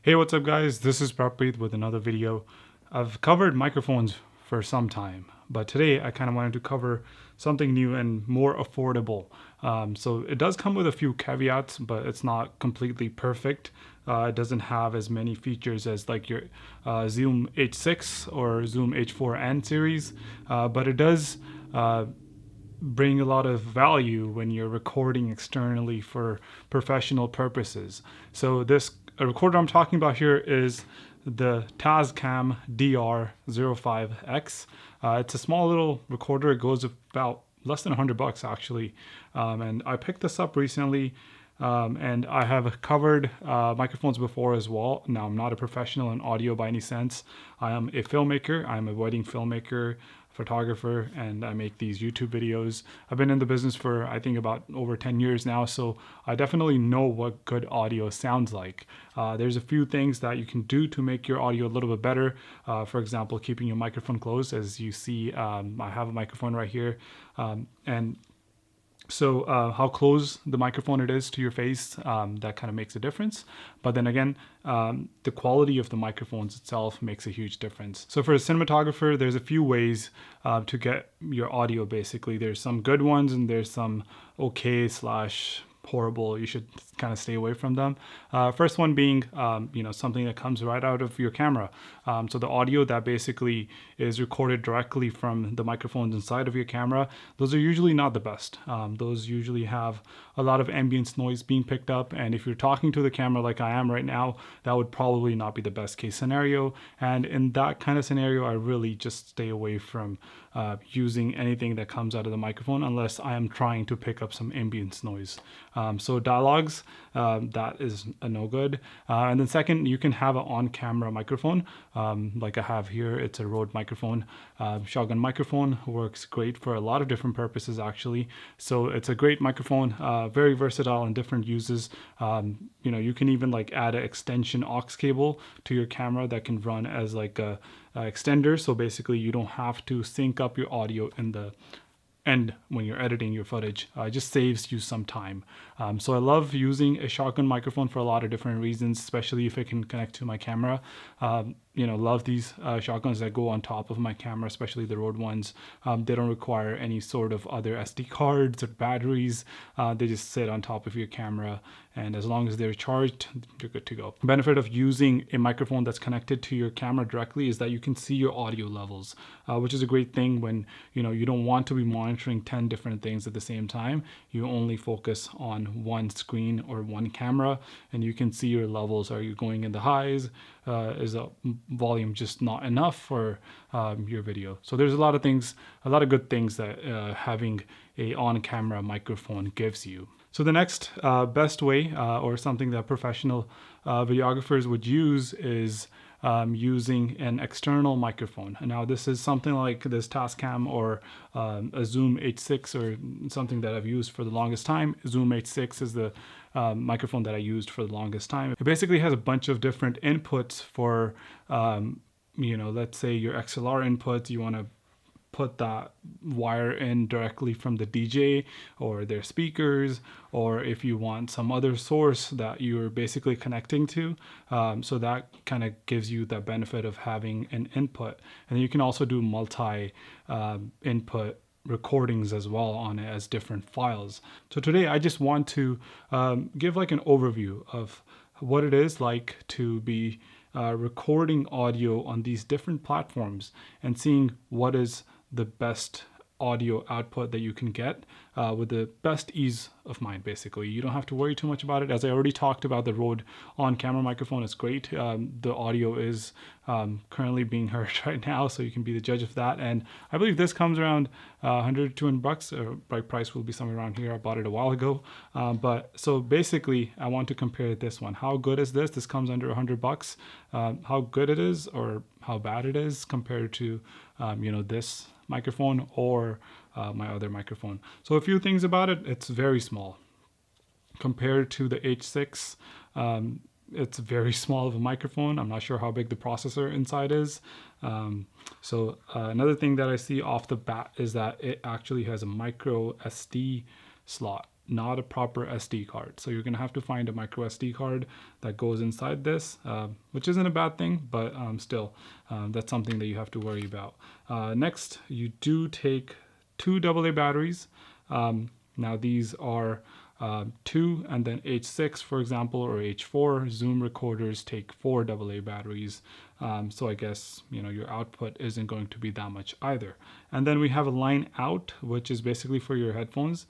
Hey, what's up guys? This is Prabpreet with another video. I've covered microphones for some time, but today I kind of wanted to cover something new and more affordable. So it does come with a few caveats, but it's not completely perfect. It doesn't have as many features as like your Zoom H6 or Zoom H4n series, but it does bring a lot of value when you're recording externally for professional purposes. So this recorder I'm talking about here is the Tascam DR05X. It's a small little recorder. It goes about less than $100 actually. And I picked this up recently. And I have covered microphones before as well. Now, I'm not a professional in audio by any sense. I am a filmmaker. I'm a wedding filmmaker, photographer, and I make these YouTube videos. I've been in the business for, I think, about over 10 years now, so I definitely know what good audio sounds like. There's a few things that you can do to make your audio a little bit better. For example, keeping your microphone closed. As you see, I have a microphone right here, and so how close the microphone it is to your face, that kind of makes a difference. But then again, the quality of the microphones itself makes a huge difference. So for a cinematographer, there's a few ways to get your audio basically. There's some good ones and there's some okay slash horrible. You should kind of stay away from them. First one being, something that comes right out of your camera. So the audio that basically is recorded directly from the microphones inside of your camera, those are usually not the best. Those usually have a lot of ambient noise being picked up. And if you're talking to the camera like I am right now, that would probably not be the best case scenario. And in that kind of scenario, I really just stay away from using anything that comes out of the microphone unless I am trying to pick up some ambient noise. So dialogues, that is a no good. And then second, you can have an on-camera microphone like I have here. It's a Rode microphone. Shotgun microphone works great for a lot of different purposes actually. So it's a great microphone, very versatile in different uses. You can even like add an extension aux cable to your camera that can run as like a extender. So basically you don't have to sync up your audio in the end when you're editing your footage. It just saves you some time. So I love using a shotgun microphone for a lot of different reasons, especially if it can connect to my camera. Love these shotguns that go on top of my camera, especially the Rode ones. They don't require any sort of other SD cards or batteries. They just sit on top of your camera, and as long as they're charged, you're good to go. The benefit of using a microphone that's connected to your camera directly is that you can see your audio levels, which is a great thing when you don't want to be monitoring 10 different things at the same time. You only focus on one screen or one camera, and you can see your levels. Are you going in the highs? Is the volume just not enough for your video? So there's a lot of good things that having a on-camera microphone gives you. So the next best way, or something that professional videographers would use, is using an external microphone. And now this is something like this Tascam or a Zoom H6 or something that I've used for the longest time. Zoom H6 is the microphone that I used for the longest time. It basically has a bunch of different inputs for, let's say your XLR inputs. You want to put that wire in directly from the DJ or their speakers, or if you want some other source that you're basically connecting to. So that kind of gives you the benefit of having an input. And you can also do multi input recordings as well on it as different files. So today I just want to give like an overview of what it is like to be recording audio on these different platforms and seeing what is the best audio output that you can get with the best ease of mind. Basically, you don't have to worry too much about it. As I already talked about, the Rode on-camera microphone is great. The audio is currently being heard right now, so you can be the judge of that. And I believe this comes around $100 to $200. Right price will be somewhere around here. I bought it a while ago. But so basically, I want to compare this one. How good is this? This comes under $100. How good it is, or how bad it is compared to this microphone or my other microphone. So a few things about it. It's very small compared to the H6. It's very small of a microphone. I'm not sure how big the processor inside is. Another thing that I see off the bat is that it actually has a micro SD slot not a proper SD card. So you're going to have to find a micro SD card that goes inside this, which isn't a bad thing, but still, that's something that you have to worry about. Next, you do take 2 AA batteries. Now these are 2 and then H6, for example, or H4. Zoom recorders take 4 AA batteries. So I guess, your output isn't going to be that much either. And then we have a line out, which is basically for your headphones.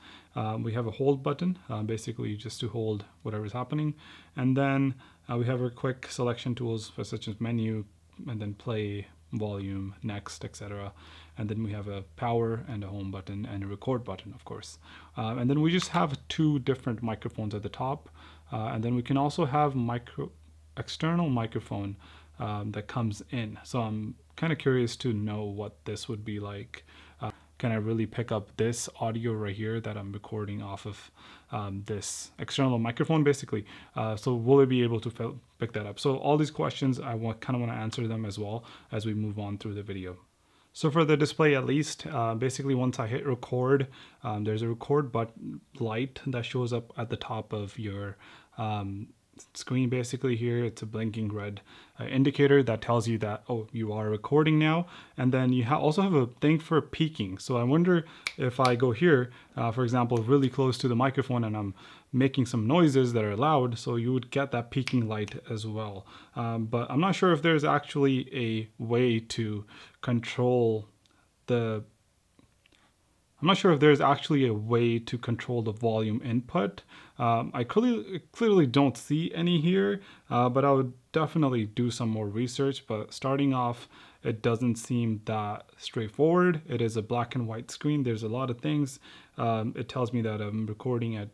We have a hold button, basically just to hold whatever's happening. And then we have our quick selection tools for such as menu and then play, volume, next, etc. And then we have a power and a home button and a record button, of course. And then we just have 2 different microphones at the top. And then we can also have external microphone that comes in. So I'm kind of curious to know what this would be like. Can I really pick up this audio right here that I'm recording off of this external microphone, basically? So will I be able to pick that up? So all these questions, I kind of want to answer them as well as we move on through the video. So for the display, at least, basically once I hit record, there's a record button light that shows up at the top of your screen. Basically here, it's a blinking red indicator that tells you that, oh, you are recording now. And then you also have a thing for peaking. So I wonder if I go here, for example, really close to the microphone and I'm making some noises that are loud, so you would get that peaking light as well. But I'm not sure if there's actually a way to control the volume input. I clearly don't see any here, but I would definitely do some more research. But starting off, it doesn't seem that straightforward. It is a black and white screen. There's a lot of things. It tells me that I'm recording at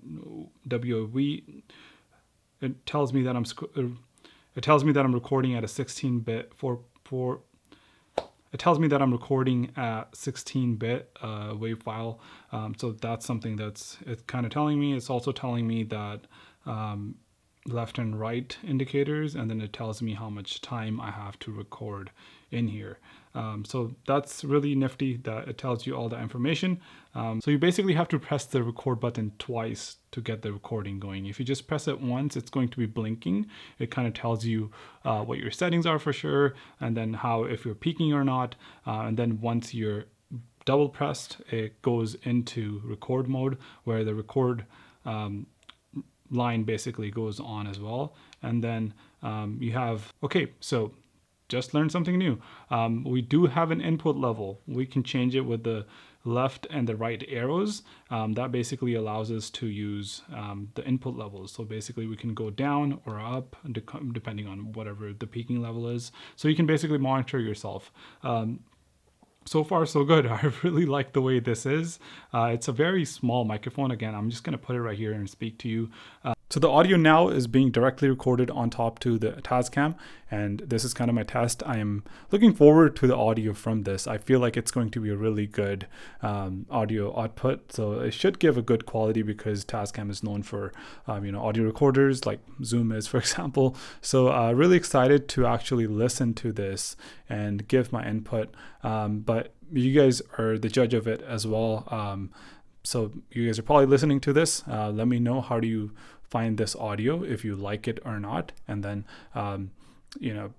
WAV. It tells me that I'm recording at a 16-bit It tells me that I'm recording at 16-bit WAV file. So that's something it's kind of telling me. It's also telling me that left and right indicators, and then it tells me how much time I have to record in here. So that's really nifty that it tells you all the information. So you basically have to press the record button twice to get the recording going. If you just press it once, it's going to be blinking. It kind of tells you what your settings are for sure, and then if you're peaking or not. And then once you're double pressed, it goes into record mode, where the record line basically goes on as well. And then you have, okay, so just learned something new. We do have an input level. We can change it with the left and the right arrows. That basically allows us to use the input levels. So basically we can go down or up depending on whatever the peaking level is. So you can basically monitor yourself. So far, so good. I really like the way this is. It's a very small microphone. Again, I'm just going to put it right here and speak to you. So the audio now is being directly recorded on top to the Tascam, and this is kind of my test. I am looking forward to the audio from this. I feel like it's going to be a really good audio output. So it should give a good quality because Tascam is known for audio recorders like Zoom is, for example. So really excited to actually listen to this and give my input. But you guys are the judge of it as well. So you guys are probably listening to this. Let me know, how do you find this audio, if you like it or not, and then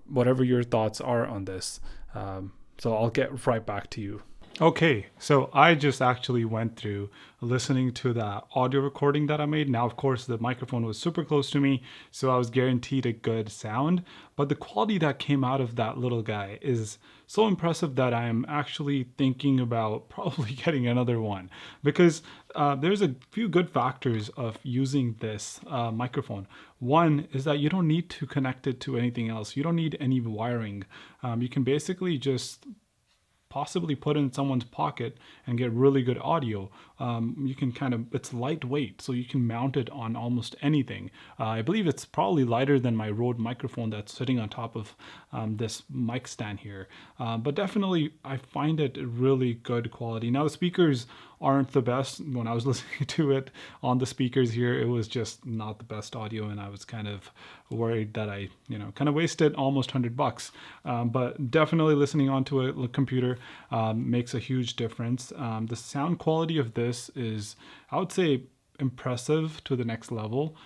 whatever your thoughts are on this. So I'll get right back to you. Okay, so I just actually went through listening to that audio recording that I made. Now, of course, the microphone was super close to me, so I was guaranteed a good sound. But the quality that came out of that little guy is so impressive that I am actually thinking about probably getting another one, because there's a few good factors of using this microphone. One is that you don't need to connect it to anything else. You don't need any wiring. You can basically just possibly put in someone's pocket and get really good audio. You can it's lightweight, so you can mount it on almost anything. I believe it's probably lighter than my Rode microphone that's sitting on top of this mic stand here. But definitely, I find it really good quality. Now, the speakers aren't the best. When I was listening to it on the speakers here, it was just not the best audio, and I was kind of worried that I kind of wasted almost $100. But definitely listening onto a computer makes a huge difference. The sound quality of this is, I would say, impressive to the next level.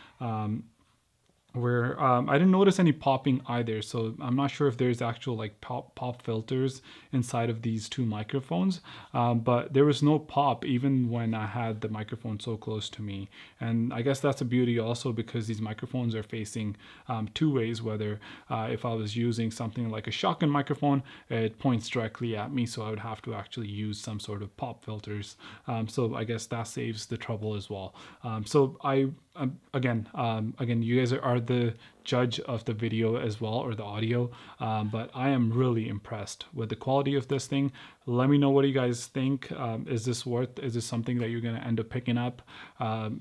Where I didn't notice any popping either, so I'm not sure if there's actual like pop filters inside of these two microphones, but there was no pop even when I had the microphone so close to me. And I guess that's a beauty also, because these microphones are facing two ways. Whether if I was using something like a shotgun microphone, it points directly at me, so I would have to actually use some sort of pop filters. So I guess that saves the trouble as well. So again, you guys are the judge of the video as well, or the audio, but I am really impressed with the quality of this thing. Let me know what you guys think. Is this something that you're going to end up picking up?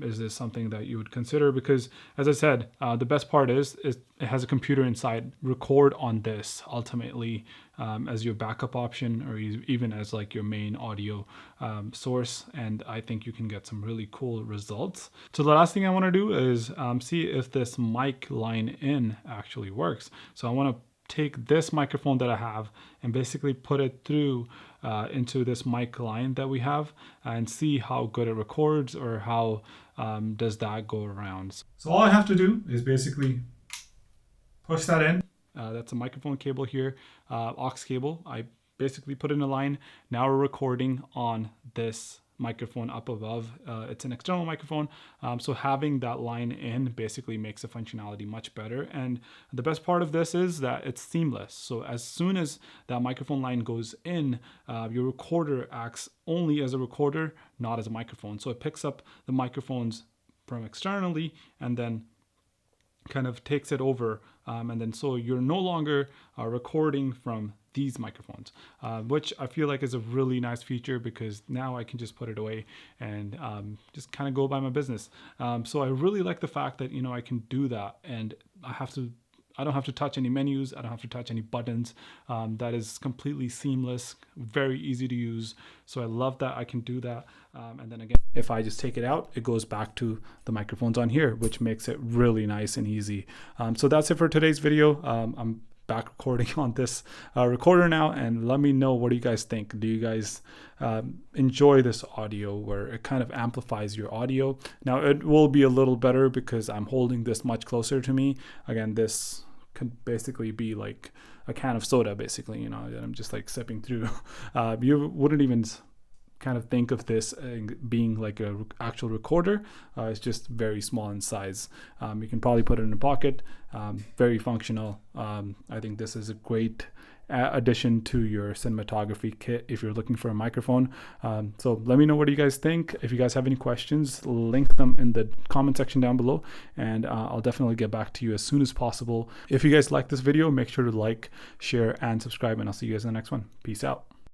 Is this something that you would consider? Because as I said, the best part is it has a computer inside. Record on this ultimately as your backup option, or even as like your main audio source, and I think you can get some really cool results. So the last thing I want to do is see if this mic line in actually works. So I want to take this microphone that I have and basically put it through into this mic line that we have, and see how good it records, or how does that go around. So all I have to do is basically push that in. That's a microphone cable here, aux cable. I basically put in a line. Now we're recording on this microphone up above. It's an external microphone, so having that line in basically makes the functionality much better. And the best part of this is that it's seamless. So as soon as that microphone line goes in, your recorder acts only as a recorder, not as a microphone. So it picks up the microphones from externally and then kind of takes it over, and then so you're no longer recording from these microphones, which I feel like is a really nice feature, because now I can just put it away and just kind of go by my business. So I really like the fact that, you know, I can do that, and I don't have to touch any menus. I don't have to touch any buttons. That is completely seamless, very easy to use. So I love that I can do that. And then again, if I just take it out, it goes back to the microphones on here, which makes it really nice and easy. So that's it for today's video. I'm back recording on this recorder now, and let me know, what do you guys think? Do you guys enjoy this audio where it kind of amplifies your audio? Now it will be a little better because I'm holding this much closer to me. Again, this could basically be like a can of soda, basically, you know, that I'm just like sipping through. You wouldn't even kind of think of this being like a actual recorder. It's just very small in size. You can probably put it in a pocket. Very functional. I think this is a great addition to your cinematography kit if you're looking for a microphone. So let me know, what do you guys think? If you guys have any questions, link them in the comment section down below, and I'll definitely get back to you as soon as possible. If you guys like this video, make sure to like, share, and subscribe, and I'll see you guys in the next one. Peace out.